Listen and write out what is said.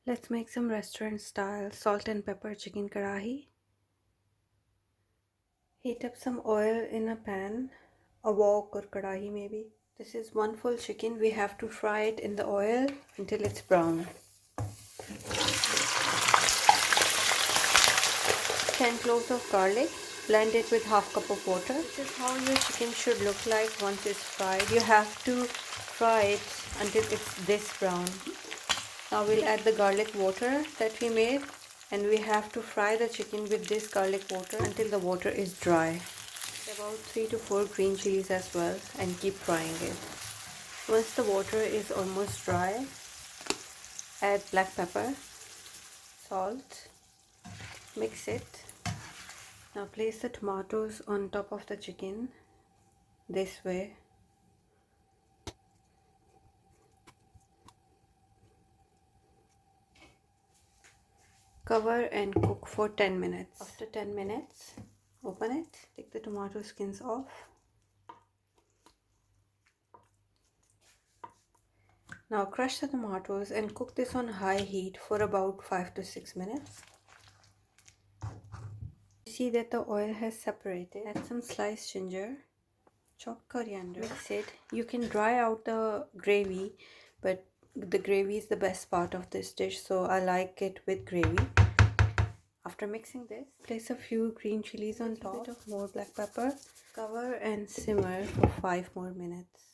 Let's make some restaurant style salt and pepper chicken karahi. Heat up some oil in a pan, a wok or karahi maybe. This is one full chicken. We have to fry it in the oil until it's brown. 10 cloves of garlic. Blend it with half cup of water. This is how your chicken should look like once it's fried. You have to fry it until it's this brown. Now we'll add the garlic water that we made, and we have to fry the chicken with this garlic water until the water is dry. About 3 to 4 green chilies as well, and keep frying it. Once the water is almost dry, add black pepper, salt, mix it. Now place the tomatoes on top of the chicken this way. Cover and cook for 10 minutes. After 10 minutes, open it, take the tomato skins off. Now crush the tomatoes and cook this on high heat for about 5 to 6 minutes. See that the oil has separated. Add some sliced ginger, chopped coriander, mix it. You can dry out the gravy, but the gravy is the best part of this dish, so I like it with gravy. After mixing this, place a few green chilies on top, a bit of more black pepper. Cover and simmer for 5 more minutes.